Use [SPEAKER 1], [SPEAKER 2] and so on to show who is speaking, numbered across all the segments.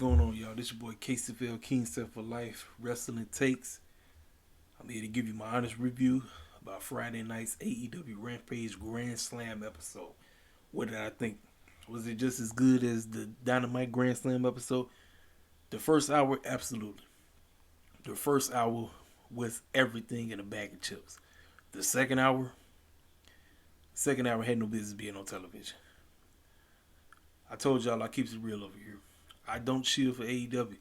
[SPEAKER 1] going on, y'all? This your boy KCFL, King Set for Life, Wrestling Takes. I'm here to give you my honest review about Friday night's AEW Rampage GrandSlam episode. What did I think? Was it just as good as the Dynamite GrandSlam episode? The first hour, absolutely. The first hour was everything in a bag of chips. The second hour had no business being on television. I told y'all I keeps it real over here. I don't cheer for AEW.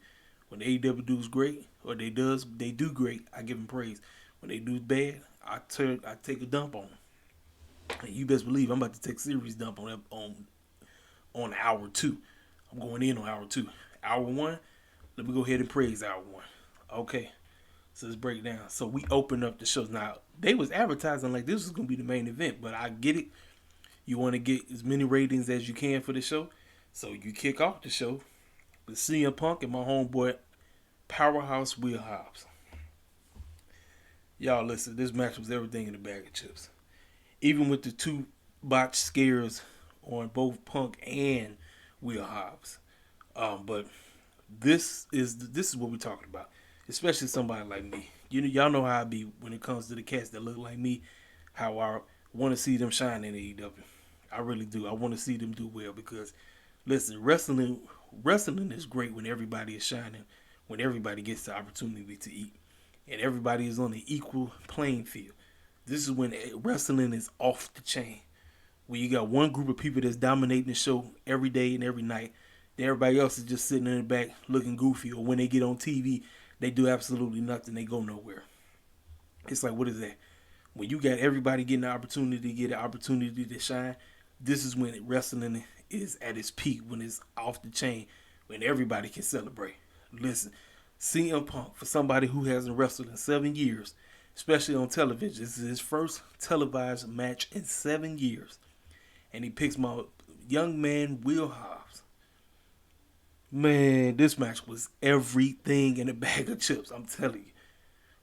[SPEAKER 1] When AEW does great, or they do great, I give them praise. When they do bad, I take a dump on them. And you best believe I'm about to take a serious dump on hour two. I'm going in on hour two. Hour one, let me go ahead and praise hour one. Okay, so let's break it down. So we open up the shows. Now, they was advertising like this was going to be the main event, but I get it. You want to get as many ratings as you can for the show. So you kick off the show with CM Punk and my homeboy Powerhouse Will Hobbs. Y'all listen, this match was everything in the bag of chips. Even with the two botched scares on both Punk and Will Hobbs. But this is what we're talking about. Especially somebody like me. Y'all know how I be when it comes to the cats that look like me. How I want to see them shine in AEW. I really do. I want to see them do well because, listen, wrestling is great when everybody is shining, when everybody gets the opportunity to eat, and everybody is on the equal playing field. This is when wrestling is off the chain. When you got one group of people that's dominating the show every day and every night, then everybody else is just sitting in the back looking goofy, or when they get on TV, they do absolutely nothing. They go nowhere. It's like, what is that? When you got everybody getting the opportunity to get an opportunity to shine, this is when wrestling is at its peak, when it's off the chain, when everybody can celebrate. Listen, CM Punk, for somebody who hasn't wrestled in 7 years, especially on television, this is his first televised match in 7 years. And he picks my young man, Will Hobbs. Man, this match was everything in a bag of chips, I'm telling you.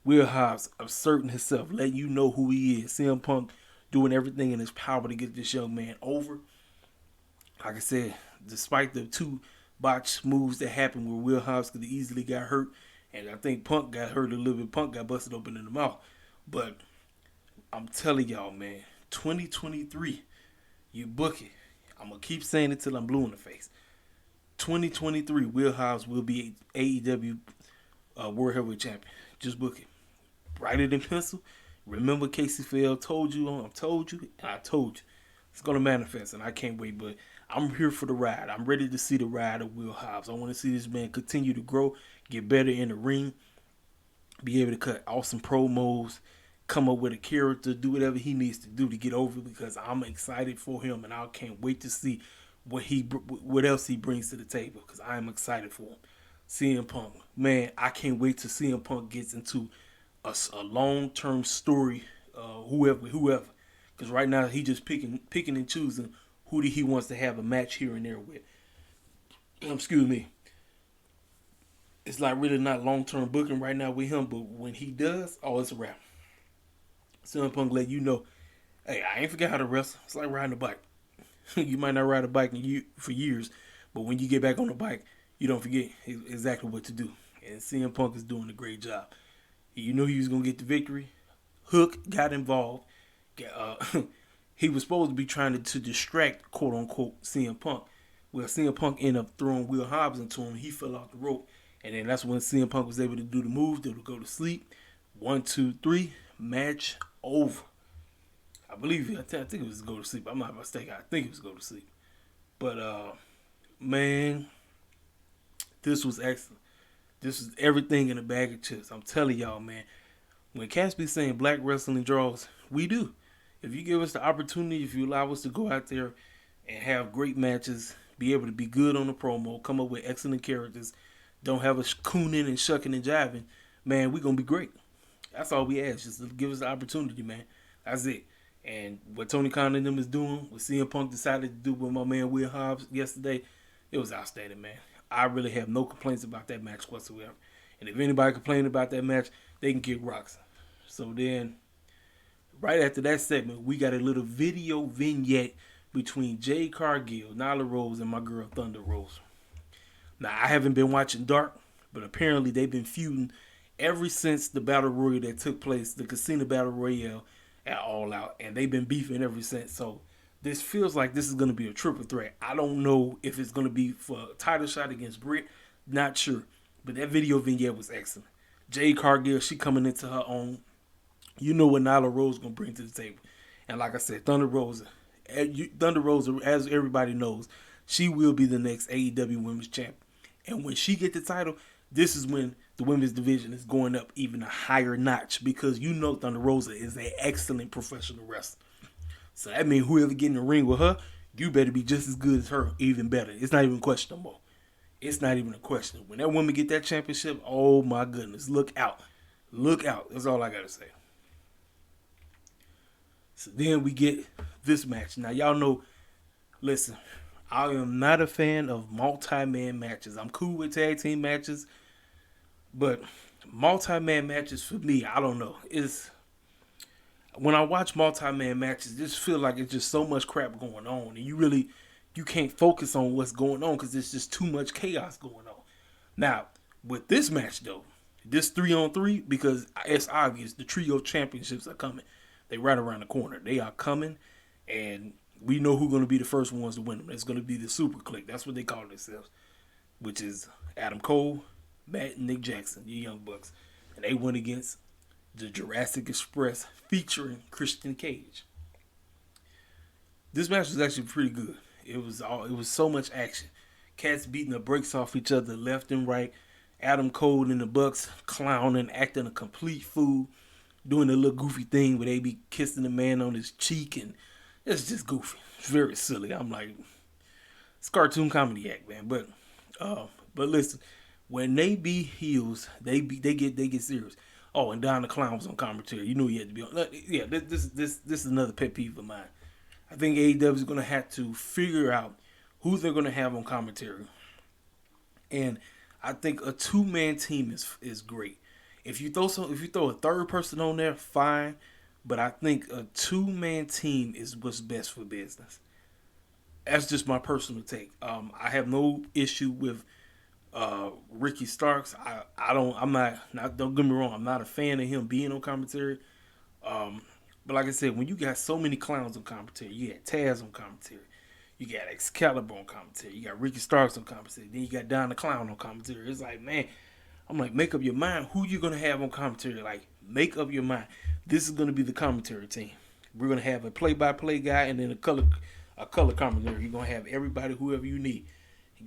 [SPEAKER 1] Will Hobbs asserting himself, letting you know who he is. CM Punk doing everything in his power to get this young man over. Like I said, despite the two botched moves that happened where Will Hobbs could have easily got hurt, and I think Punk got hurt a little bit. Punk got busted open in the mouth. But I'm telling y'all, man, 2023, you book it. I'm going to keep saying it till I'm blue in the face. 2023, Will Hobbs will be AEW World Heavyweight Champion. Just book it. Write it in pencil. Remember KCFL told you, and I told you. It's going to manifest, and I can't wait. But I'm here for the ride. I'm ready to see the ride of Will Hobbs. I want to see this man continue to grow, get better in the ring, be able to cut awesome promos, come up with a character, do whatever he needs to do to get over, because I'm excited for him, and I can't wait to see what else he brings to the table, because I am excited for him. CM Punk, man, I can't wait to CM Punk gets into a long-term story, whoever. Because right now he just picking and choosing who he wants to have a match here and there with. Excuse me. It's like really not long-term booking right now with him, but when he does, oh, it's a wrap. CM Punk let you know, hey, I ain't forgot how to wrestle. It's like riding a bike. You might not ride a bike for years, but when you get back on the bike, you don't forget exactly what to do. And CM Punk is doing a great job. You knew he was going to get the victory. Hook got involved. He was supposed to be trying to distract, quote-unquote, CM Punk. Well, CM Punk ended up throwing Will Hobbs into him. He fell off the rope. And then that's when CM Punk was able to do the move. They would go to sleep. 1, 2, 3. Match over. I think it was go to sleep. I'm not mistaken. I think it was go to sleep. But, man, this was excellent. This is everything in a bag of chips. I'm telling y'all, man. When cats be saying black wrestling draws, we do. If you give us the opportunity, if you allow us to go out there and have great matches, be able to be good on the promo, come up with excellent characters, don't have us cooning and shucking and jiving, man, we going to be great. That's all we ask. Just give us the opportunity, man. That's it. And what Tony Khan and them is doing, what CM Punk decided to do with my man Will Hobbs yesterday, it was outstanding, man. I really have no complaints about that match whatsoever. And if anybody complained about that match, they can kick rocks. So then, right after that segment, we got a little video vignette between Jade Cargill, Nyla Rose, and my girl Thunder Rose. Now, I haven't been watching Dark, but apparently they've been feuding ever since the Battle Royale that took place, the Casino Battle Royale at All Out, and they've been beefing ever since. So this feels like this is going to be a triple threat. I don't know if it's going to be for a title shot against Britt. Not sure. But that video vignette was excellent. Jade Cargill, she coming into her own. You know what Nyla Rose going to bring to the table. And like I said, Thunder Rosa, as everybody knows, she will be the next AEW Women's Champion. And when she get the title, this is when the women's division is going up even a higher notch, because you know Thunder Rosa is an excellent professional wrestler. So that means whoever get in the ring with her, you better be just as good as her, even better. It's not even a question no more. It's not even a question. When that woman get that championship, oh my goodness, look out. Look out. That's all I got to say. So then we get this match. Now, y'all know, listen, I am not a fan of multi-man matches. I'm cool with tag team matches, but multi-man matches for me, I don't know. When I watch multi-man matches, just feel like it's just so much crap going on, and you can't focus on what's going on because there's just too much chaos going on. Now, with this match though, this 3-on-3, because it's obvious the trio championships are coming. They right around the corner. They are coming, and we know who's going to be the first ones to win them. It's going to be the Super Clique. That's what they call themselves, which is Adam Cole, Matt, and Nick Jackson, the Young Bucks, and they went against the Jurassic Express featuring Christian Cage. This match was actually pretty good. It was so much action. Cats beating the brakes off each other left and right. Adam Cole and the Bucks clowning, acting a complete fool, doing a little goofy thing where they be kissing the man on his cheek, and it's just goofy. It's very silly. I'm like, it's cartoon comedy act, man. But listen, when they be heels, they get serious. Oh, and Don the Clown was on commentary. You knew he had to be on. Yeah, this is another pet peeve of mine. I think AEW is going to have to figure out who they're going to have on commentary, and I think a 2-man team is great. If you throw a third person on there, fine. But I think a 2-man team is what's best for business. That's just my personal take. I have no issue with Ricky Starks. Don't get me wrong, I'm not a fan of him being on commentary. But like I said, when you got so many clowns on commentary, you got Taz on commentary, you got Excalibur on commentary, you got Ricky Starks on commentary, then you got Don the Clown on commentary. It's like, man, I'm like, make up your mind who you're gonna have on commentary. Like, make up your mind. This is gonna be the commentary team. We're gonna have a play-by-play guy and then a color commentary. You're gonna have everybody, whoever you need.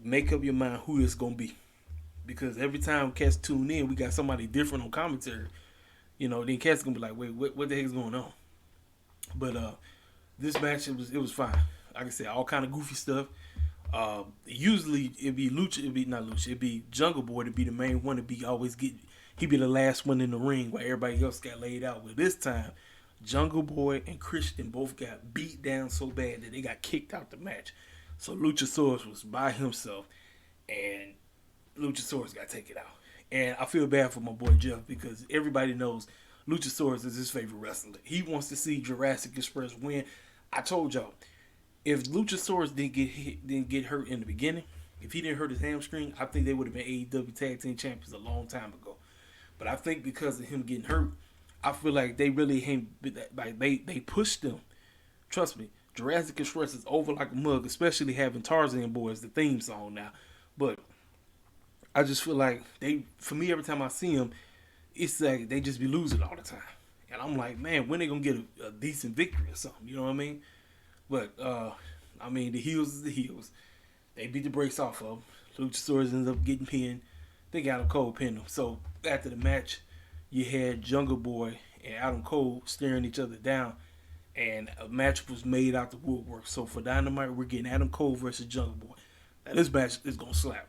[SPEAKER 1] Make up your mind who it's gonna be, because every time cats tune in, we got somebody different on commentary. Then cats gonna be like, wait, what the heck is going on? But this match, it was fine. Like I said, all kind of goofy stuff. Usually it'd be Lucha, it'd be Jungle Boy to be the main one, he'd be the last one in the ring while everybody else got laid out. But this time, Jungle Boy and Christian both got beat down so bad that they got kicked out the match. So Luchasaurus was by himself, and Luchasaurus got taken out. And I feel bad for my boy Jeff, because everybody knows Luchasaurus is his favorite wrestler. He wants to see Jurassic Express win. I told y'all, if Luchasaurus didn't get hurt in the beginning, if he didn't hurt his hamstring, I think they would have been AEW Tag Team Champions a long time ago. But I think because of him getting hurt, I feel like they really they pushed them. Trust me, Jurassic Express is over like a mug, especially having Tarzan Boy as the theme song now. But I just feel like for me, every time I see them, it's like they just be losing all the time. And I'm like, man, when they gonna get a decent victory or something? You know what I mean? But the heels is the heels. They beat the brakes off of them. Luchasaurus ends up getting pinned. They got Adam Cole pinned him. So after the match, you had Jungle Boy and Adam Cole staring each other down, and a match was made out the woodwork. So for Dynamite, we're getting Adam Cole versus Jungle Boy. Now this match is gonna slap,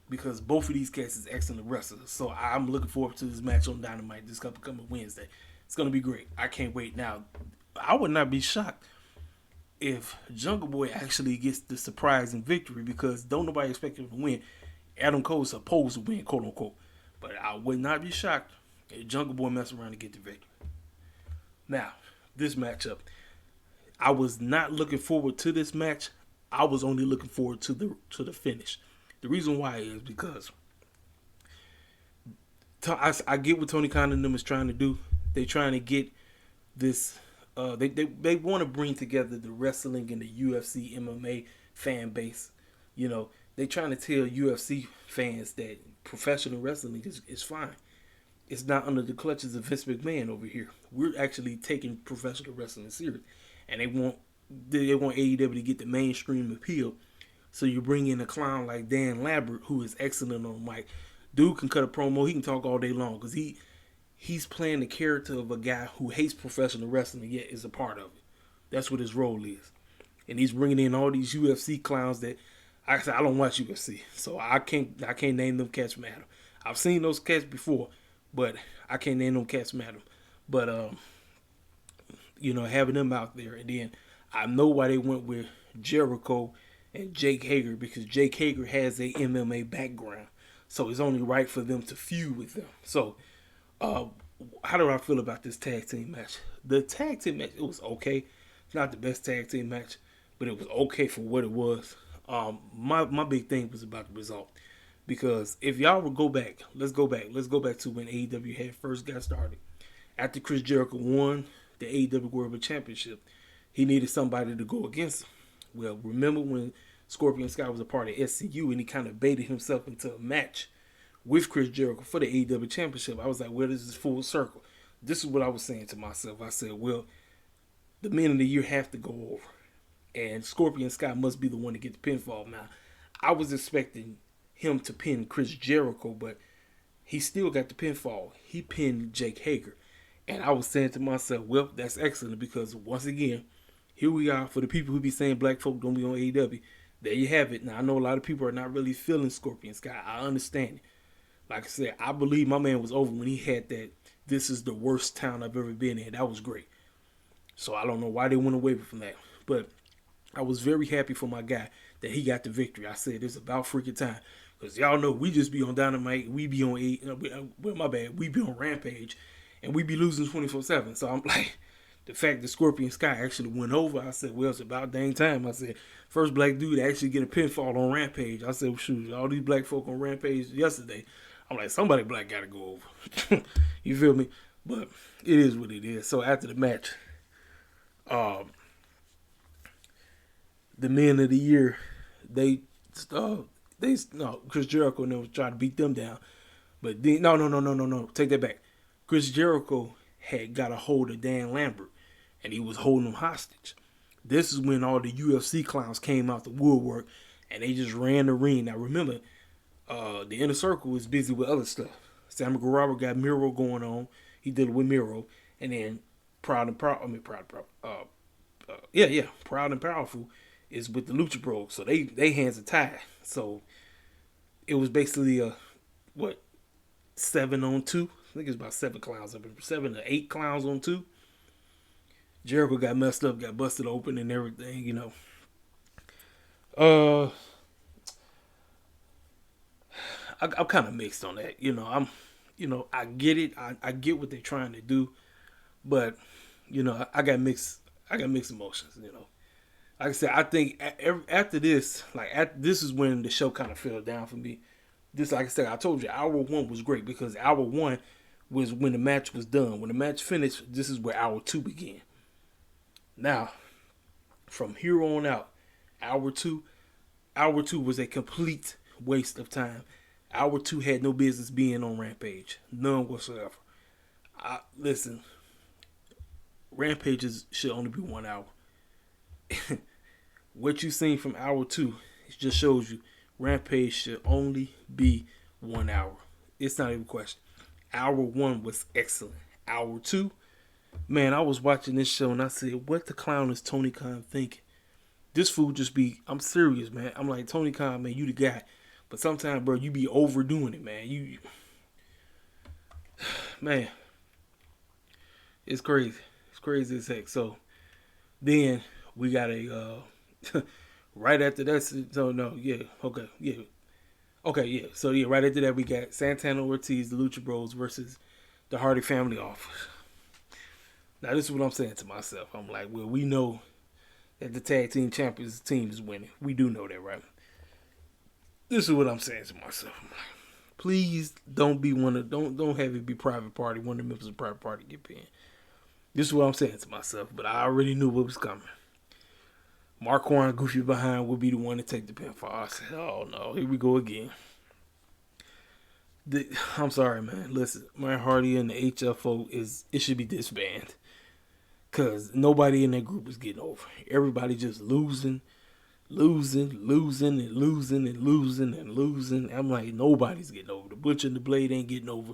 [SPEAKER 1] because both of these cats is excellent wrestlers. So I'm looking forward to this match on Dynamite this coming Wednesday. It's gonna be great. I can't wait. Now, I would not be shocked if Jungle Boy actually gets the surprising victory, because don't nobody expect him to win. Adam Cole's supposed to win, quote unquote. But I would not be shocked if Jungle Boy mess around and get the victory. Now, this matchup, I was not looking forward to this match. I was only looking forward to the finish. The reason why is because I get what Tony Khan and them is trying to do. They're trying to get this. They want to bring together the wrestling and the UFC MMA fan base. You know, they trying to tell UFC fans that professional wrestling is fine. It's not under the clutches of Vince McMahon over here. We're actually taking professional wrestling serious, and they want AEW to get the mainstream appeal. So you bring in a clown like Dan Lambert, who is excellent on mic. Dude can cut a promo. He can talk all day long because he's playing the character of a guy who hates professional wrestling yet is a part of it. That's what his role is. And he's bringing in all these UFC clowns that I said I don't watch UFC, so I can't name them cats from Adam. I've seen those cats before, but I can't name them cats from Adam. But having them out there, and then I know why they went with Jericho and Jake Hager because Jake Hager has a MMA background, so it's only right for them to feud with them. So, how do I feel about this tag team match? The tag team match, it was okay. It's not the best tag team match, but it was okay for what it was. My big thing was about the result. Because if y'all would go back, let's go back to when AEW had first got started. After Chris Jericho won the AEW World Championship, he needed somebody to go against him. Well, remember when Scorpion Sky was a part of SCU and he kind of baited himself into a match with Chris Jericho for the AEW Championship? I was like, well, this is full circle. This is what I was saying to myself. I said, well, the men of the year have to go over. And Scorpion Sky must be the one to get the pinfall. Now, I was expecting him to pin Chris Jericho, but he still got the pinfall. He pinned Jake Hager. And I was saying to myself, well, that's excellent because once again, here we are for the people who be saying black folk don't be on AEW. There you have it. Now, I know a lot of people are not really feeling Scorpion Sky. I understand it. Like I said, I believe my man was over when he had that, this is the worst town I've ever been in. That was great. So I don't know why they went away from that. But I was very happy for my guy that he got the victory. I said, it's about freaking time. Because y'all know we just be on Dynamite. We be on, we be on Rampage. And we be losing 24/7. So I'm like, the fact that Scorpion Sky actually went over, I said, well, it's about dang time. I said, first black dude to actually get a pinfall on Rampage. I said, well, shoot, all these black folk on Rampage yesterday. I'm like, somebody black got to go over. You feel me? But it is what it is. So after the match, the men of the year, Chris Jericho and them was trying to beat them down. But then, no. Take that back. Chris Jericho had got a hold of Dan Lambert, and he was holding him hostage. This is when all the UFC clowns came out the woodwork, and they just ran the ring. Now remember, the Inner Circle was busy with other stuff. Sammy Guevara got Miro going on. He did it with Miro, and then Proud and Powerful is with the Lucha Bros. So they hands are tied. So it was basically a 7-on-2. I think it's about 7 clowns up, 7 to 8 clowns on 2. Jericho got messed up, got busted open, and everything. I'm kind of mixed on that. I get it. I get what they're trying to do, but I got mixed emotions. Like I said, I think after this, this is when the show kind of fell down for me. This, like I said, I told you, hour 1 was great because hour 1 was when the match was done. When the match finished, this is where hour 2 began. Now, from here on out, hour 2 was a complete waste of time. Hour 2 had no business being on Rampage. None whatsoever. Listen, Rampages should only be 1 hour. What you seen from hour 2, it just shows you Rampage should only be 1 hour. It's not even a question. Hour 1 was excellent. Hour 2, man, I was watching this show and I said, what the clown is Tony Khan thinking? This fool just be, I'm serious, man. I'm like, Tony Khan, man, you the guy. But sometimes, bro, you be overdoing it, man. Man, it's crazy. It's crazy as heck. So then we got a, right after that, so no, yeah, okay, yeah. Okay, yeah. So, yeah, right after that, we got Santana Ortiz, the Lucha Bros, versus the Hardy Family Office. Now, this is what I'm saying to myself. I'm like, well, we know that the tag team champions team is winning. We do know that, right? This is what I'm saying to myself. I'm like, please don't be don't have it be private party. One of the members of private party get pinned. This is what I'm saying to myself, but I already knew what was coming. Marquand Goofy behind would be the one to take the pinfall. I said, oh no, here we go again. I'm sorry, man. Listen, Matt Hardy and the HFO it should be disbanded. Cause nobody in that group is getting over. Everybody just losing, and losing. I'm like, nobody's getting over. The Butcher and the Blade ain't getting over.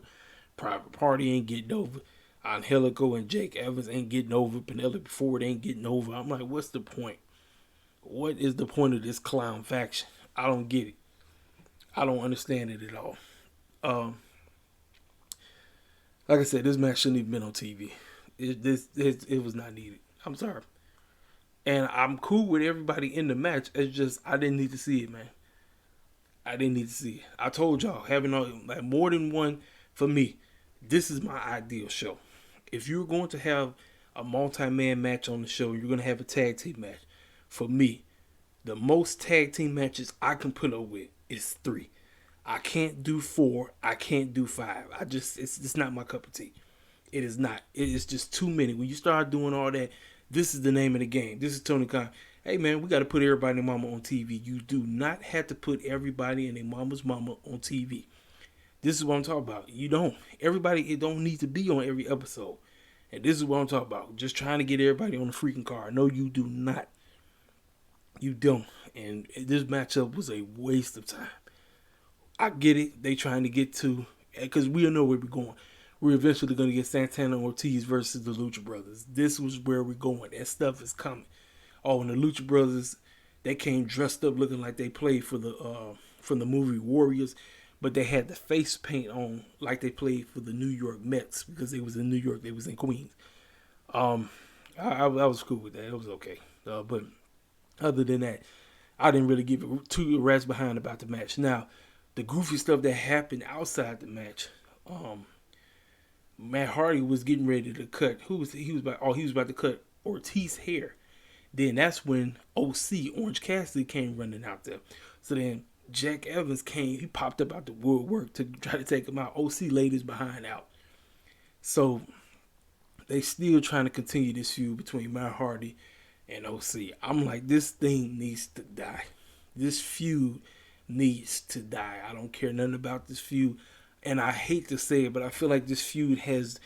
[SPEAKER 1] Private Party ain't getting over. Angelico and Jake Evans ain't getting over. Penelope Ford ain't getting over. I'm like, what's the point? What is the point of this clown faction? I don't get it. I don't understand it at all. Um, like I said, this match shouldn't even been on TV. It was not needed. I'm sorry. And I'm cool with everybody in the match. It's just I didn't need to see it, man. I didn't need to see it. I told y'all, having like more than one, for me, this is my ideal show. If you're going to have a multi-man match on the show, you're going to have a tag team match. For me, the most tag team matches I can put up with is 3. I can't do 4. I can't do 5. It's not my cup of tea. It is not. It is just too many. When you start doing all that, this is the name of the game. This is Tony Khan. Hey, man, we got to put everybody and their mama on TV. You do not have to put everybody and their mama's mama on TV. This is what I'm talking about. You don't. Everybody, it don't need to be on every episode. And this is what I'm talking about. Just trying to get everybody on the freaking card. No, you do not. You don't. And this matchup was a waste of time. I get it. They trying to get to, because we know where we're going. We're eventually going to get Santana Ortiz versus the Lucha Brothers. This was where we're going. That stuff is coming. Oh, and the Lucha Brothers, they came dressed up looking like they played for the from the movie Warriors, but they had the face paint on like they played for the New York Mets because they was in New York. They was in Queens. I was cool with that. It was okay. But other than that, I didn't really give it 2 rats behind about the match. Now, the goofy stuff that happened outside the match. Matt Hardy was getting ready to cut. He was about to cut Ortiz's hair. Then that's when OC Orange Cassidy came running out there. So then Jack Evans came. He popped up out the woodwork to try to take him out. OC laid his behind out. So they still trying to continue this feud between Matt Hardy and OC. I'm like, this thing needs to die. This feud needs to die. I don't care nothing about this feud. And I hate to say it, but I feel like this feud has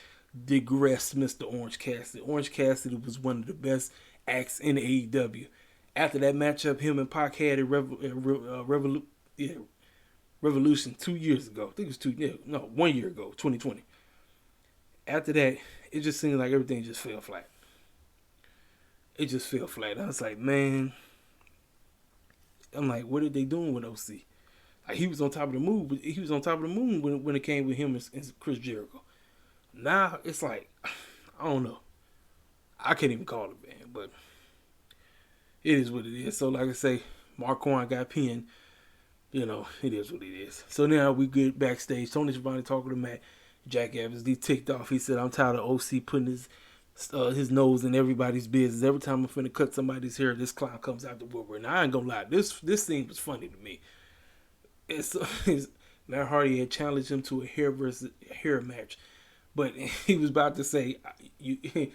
[SPEAKER 1] digressed Mr. Orange Cassidy. Orange Cassidy was one of the best acts in AEW. After that matchup, him and Pac had a Revolution 2 years ago. I think it was 1 year ago, 2020. After that, it just seemed like everything just fell flat. It just fell flat. I was like, man, what are they doing with OC? Like, he was on top of the moon, but he was on top of the moon when it came with him and Chris Jericho. Now it's like, I don't know. I can't even call it, man, but it is what it is. So, like I say, Marquand got pinned. You know, it is what it is. So now we get backstage. Tony Schiavone talking to Matt. Jack Evans, he ticked off. He said, I'm tired of OC putting his nose in everybody's business. Every time I'm finna cut somebody's hair, this clown comes out the woodwork. And I ain't gonna lie, this thing was funny to me. It's Matt Hardy had challenged him to a hair match, but he was about to say you can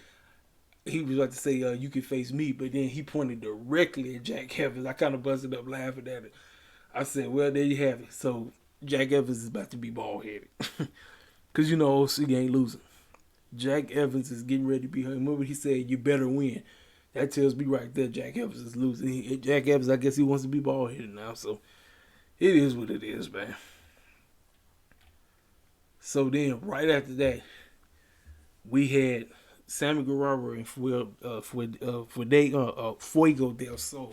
[SPEAKER 1] face me, but then he pointed directly at Jack Evans. I kind of busted up laughing at it. I said, well, there you have it. So Jack Evans is about to be bald headed because OC ain't losing. Jack Evans is getting ready to be. Remember he said you better win. That tells me right there Jack Evans is losing. Jack Evans, I guess he wants to be bald headed now. So. It is what it is, man. So then, right after that, we had Sammy Guerrero and Fuego del Sol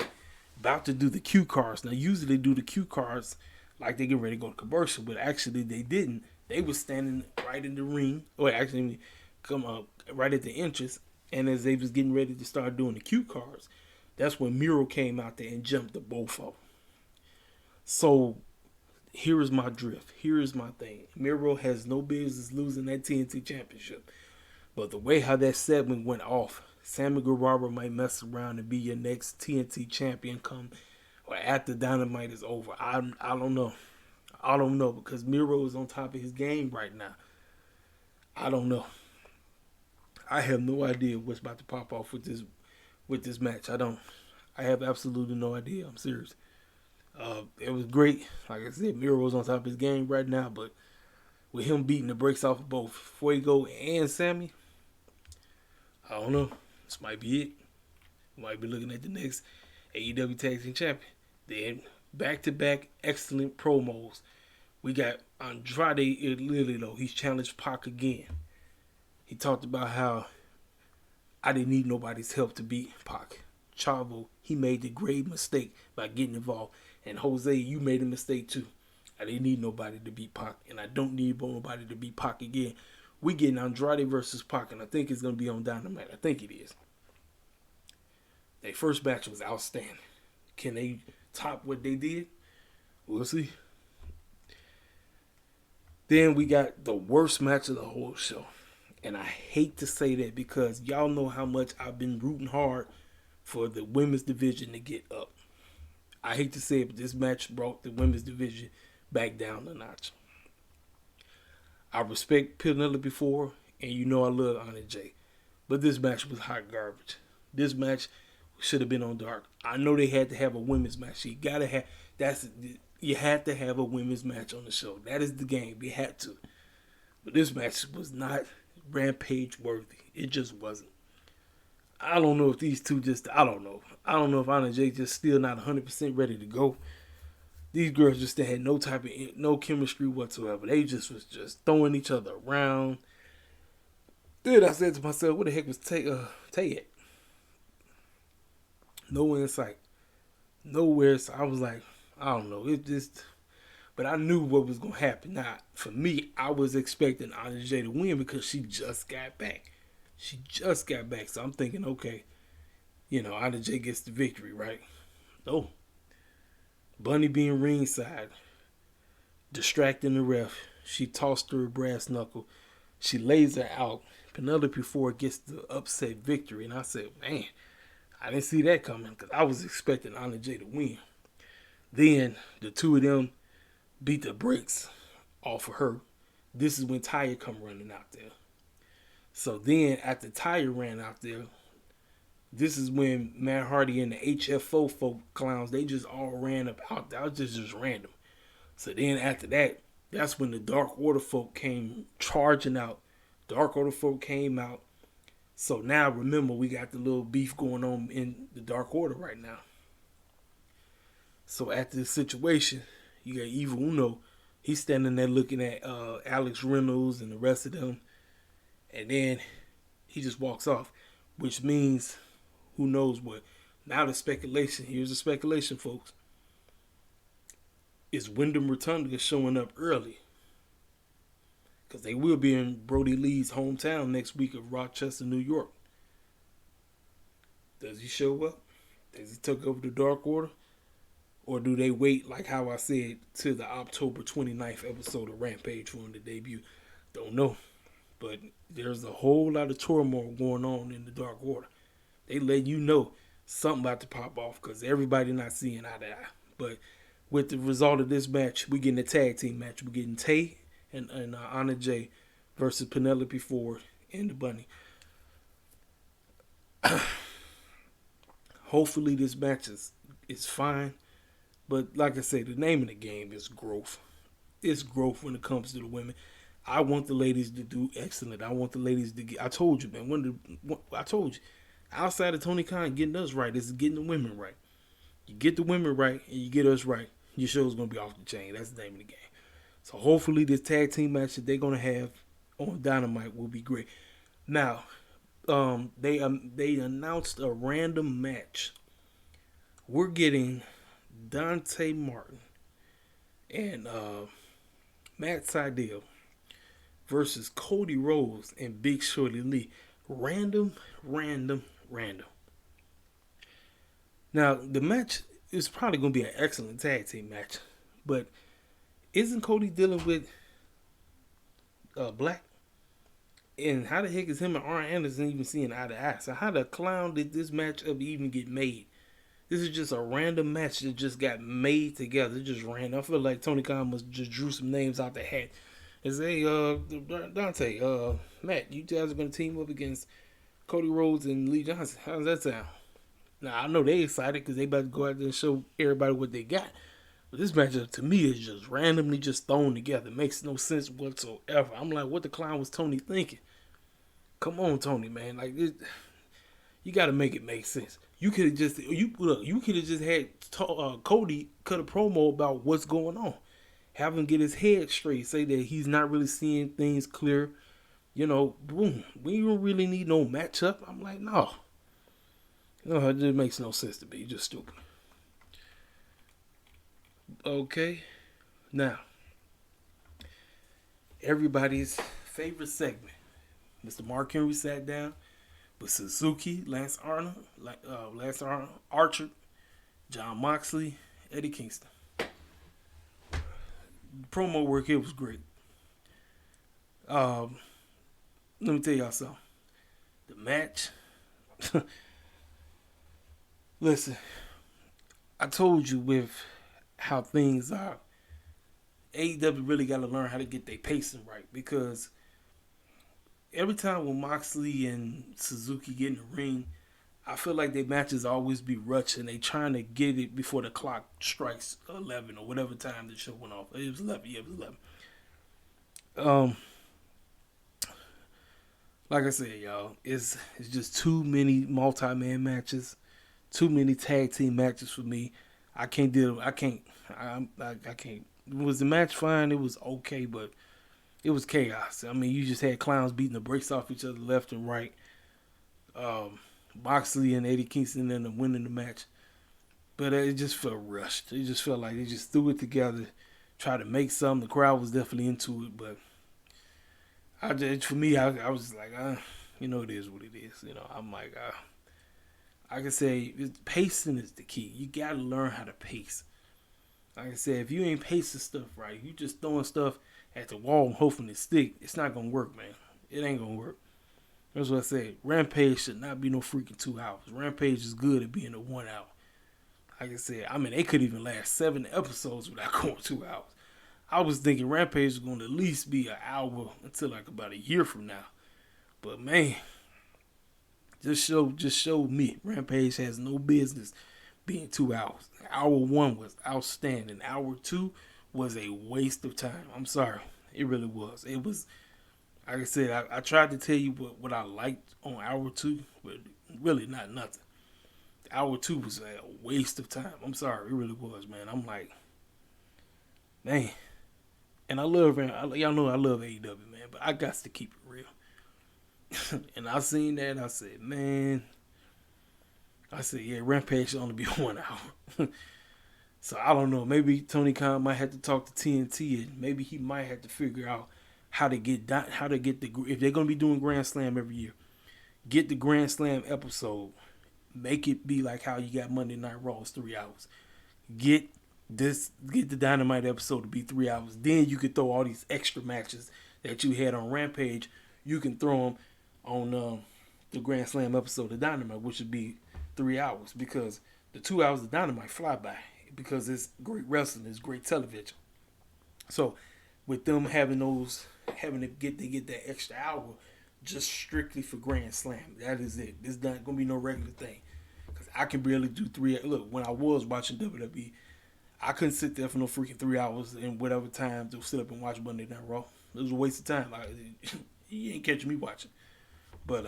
[SPEAKER 1] about to do the cue cards. Now, usually they do the cue cards like they get ready to go to commercial, but actually they didn't. They was standing right in the ring, or actually come up right at the entrance, and as they was getting ready to start doing the cue cards, that's when Miro came out there and jumped the both of them. So, here is my drift. Here is my thing. Miro has no business losing that TNT championship. But the way how that segment went off, Sammy Guevara might mess around and be your next TNT champion come or after Dynamite is over. I don't know. I don't know because Miro is on top of his game right now. I don't know. I have no idea what's about to pop off with this match. I don't. I have absolutely no idea. I'm serious. It was great. Like I said, Miro was on top of his game right now, but with him beating the brakes off of both Fuego and Sammy, I don't know. This might be it. We might be looking at the next AEW Tag Team Champion. Then back-to-back excellent promos. We got Andrade Lily, though. He's challenged Pac again. He talked about how I didn't need nobody's help to beat Pac. Chavo, he made the grave mistake by getting involved. And Jose, you made a mistake too. I didn't need nobody to beat Pac. And I don't need nobody to beat Pac again. We getting Andrade versus Pac, and I think it's going to be on Dynamite. I think it is. Their first match was outstanding. Can they top what they did? We'll see. Then we got the worst match of the whole show. And I hate to say that because y'all know how much I've been rooting hard for the women's division to get up. I hate to say it, but this match brought the women's division back down a notch. I respect Penelope Ford, and you know I love Anna Jay. But this match was hot garbage. This match should have been on Dark. I know they had to have a women's match. You had to have a women's match on the show. That is the game. You had to. But this match was not Rampage worthy. It just wasn't. I don't know if these two I don't know. I don't know if Anna Jay just still not 100% ready to go. These girls just had no chemistry whatsoever. They just was just throwing each other around. Then I said to myself, what the heck was Tay at? Nowhere in sight. Nowhere. So I was like, I don't know. But I knew what was going to happen. Now, for me, I was expecting Anna Jay to win because she just got back. So I'm thinking, okay, Anna Jay gets the victory, right? No. Bunny being ringside, distracting the ref. She tossed her brass knuckle. She lays her out. Penelope Ford gets the upset victory. And I said, man, I didn't see that coming because I was expecting Anna Jay to win. Then the two of them beat the brakes off of her. This is when Taya come running out there. So then after Taya ran out there, this is when Matt Hardy and the HFO folk clowns, they just all ran up out there. That was just random. So then after that, that's when the Dark Order folk came charging out. Dark Order folk came out. So now remember, we got the little beef going on in the Dark Order right now. So after this situation, you got Evil Uno. He's standing there looking at Alex Reynolds and the rest of them. And then he just walks off, which means who knows what. Now the speculation, here's the speculation, folks. Is Wyndham Rotunda showing up early? Because they will be in Brody Lee's hometown next week of Rochester, New York. Does he show up? Does he take over the Dark Order? Or do they wait, like how I said, to the October 29th episode of Rampage for him to debut? Don't know. But there's a whole lot of turmoil going on in the Dark Order. They let you know something about to pop off because everybody not seeing eye to eye. But with the result of this match, we getting a tag team match. We're getting Tay and Anna Jay versus Penelope Ford and the Bunny. Hopefully this match is fine. But like I said, the name of the game is growth. It's growth when it comes to the women. I want the ladies to do excellent. I want the ladies to get. I told you, man. I told you. Outside of Tony Khan getting us right, this is getting the women right. You get the women right and you get us right, your show's gonna be off the chain. That's the name of the game. So hopefully this tag team match that they're gonna have on Dynamite will be great. Now, they announced a random match. We're getting Dante Martin and Matt Sydal versus Cody Rhodes and Big Shorty Lee. Random. Now, the match is probably going to be an excellent tag team match. But isn't Cody dealing with Black? And how the heck is him and Arn Anderson even seeing eye to eye? So how the clown did this matchup even get made? This is just a random match that just got made together. It just random. I feel like Tony Khan must just drew some names out the hat. And say, Dante, Matt, you guys are gonna team up against Cody Rhodes and Lee Johnson. How does that sound? Now I know they excited because they about to go out there and show everybody what they got. But this matchup to me is just randomly just thrown together. It makes no sense whatsoever. I'm like, what the clown was Tony thinking? Come on, Tony, man. Like, you got to make it make sense. You could have just You could have just had Cody cut a promo about what's going on. Have him get his head straight. Say that he's not really seeing things clear. Boom. We don't really need no matchup. I'm like, no. No, it just makes no sense to me. You're just stupid. Okay. Now, everybody's favorite segment. Mr. Mark Henry sat down with Suzuki, Lance Arnold, Archer, John Moxley, Eddie Kingston. Promo work here was great. Let me tell y'all something. The match. Listen, I told you with how things are, AEW really got to learn how to get their pacing right, because every time when Moxley and Suzuki get in the ring, I feel like their matches always be rushed and they trying to get it before the clock strikes 11 or whatever time the show went off. It was 11. Yeah, it was 11. Like I said, y'all, it's just too many multi-man matches, too many tag team matches for me. I can't deal. I can't. I can't. Was the match fine? It was okay, but it was chaos. I mean, you just had clowns beating the brakes off each other left and right. Moxley and Eddie Kingston ended up winning the match, but it just felt rushed. It just felt like they just threw it together, tried to make something. The crowd was definitely into it, but for me, I was like, it is what it is. I'm like, like I say, pacing is the key. You got to learn how to pace. Like I said, if you ain't pacing stuff right, you just throwing stuff at the wall and hoping it stick, it's not going to work, man. It ain't going to work. That's what I said. Rampage should not be no freaking 2 hours. Rampage is good at being a 1 hour. Like I said, they could even last 7 episodes without going 2 hours. I was thinking Rampage was going to at least be an hour until like about a year from now. But man, just showed me Rampage has no business being 2 hours. Hour 1 was outstanding. Hour 2 was a waste of time. I'm sorry. It really was. It was, like I said, I tried to tell you what I liked on hour 2, but really not nothing. Hour 2 was a waste of time. I'm sorry. It really was, man. I'm like, man. And y'all know I love AEW, man, but I got to keep it real. And I seen that, I said, man. Yeah, Rampage should only be 1 hour. So I don't know. Maybe Tony Khan might have to talk to TNT, and maybe he might have to figure out how to get if they're gonna be doing GrandSlam every year, get the GrandSlam episode, make it be like how you got Monday Night Raw, it's 3 hours. Get the Dynamite episode to be 3 hours. Then you could throw all these extra matches that you had on Rampage. You can throw them on the GrandSlam episode of Dynamite, which would be 3 hours, because the 2 hours of Dynamite fly by because it's great wrestling, it's great television. So with them having to get that extra hour just strictly for GrandSlam, that is it. It's not gonna be no regular thing, because I can barely do 3. Look, when I was watching WWE, I couldn't sit there for no freaking 3 hours in whatever time to sit up and watch Monday Night Raw. It was a waste of time. You ain't catching me watching. But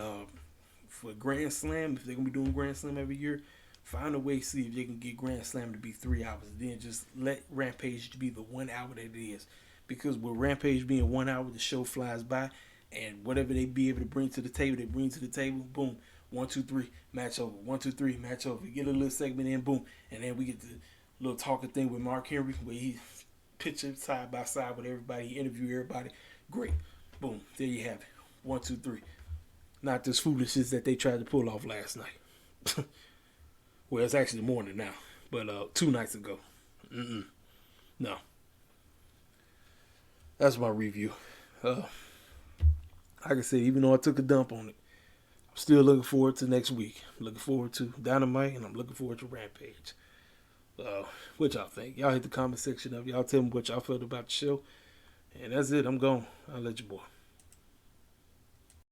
[SPEAKER 1] for GrandSlam, if they're gonna be doing GrandSlam every year, find a way to see if they can get GrandSlam to be 3 hours. Then just let Rampage be the 1 hour that it is. Because with Rampage being 1 hour, the show flies by, and whatever they be able to bring to the table, they bring to the table. Boom, 1, 2, 3, match over. 1, 2, 3, match over. Get a little segment in, boom, and then we get the little talking thing with Mark Henry where he pictured side by side with everybody, he interviewed everybody. Great, boom, there you have it. 1, 2, 3. Not this foolishness that they tried to pull off last night. Well, it's actually the morning now, but 2 nights ago. No. That's my review. Like I said, even though I took a dump on it, I'm still looking forward to next week. I'm looking forward to Dynamite, and I'm looking forward to Rampage. What y'all think? Y'all hit the comment section up. Y'all tell me what y'all felt about the show. And that's it. I'm gone. I'll let you boy.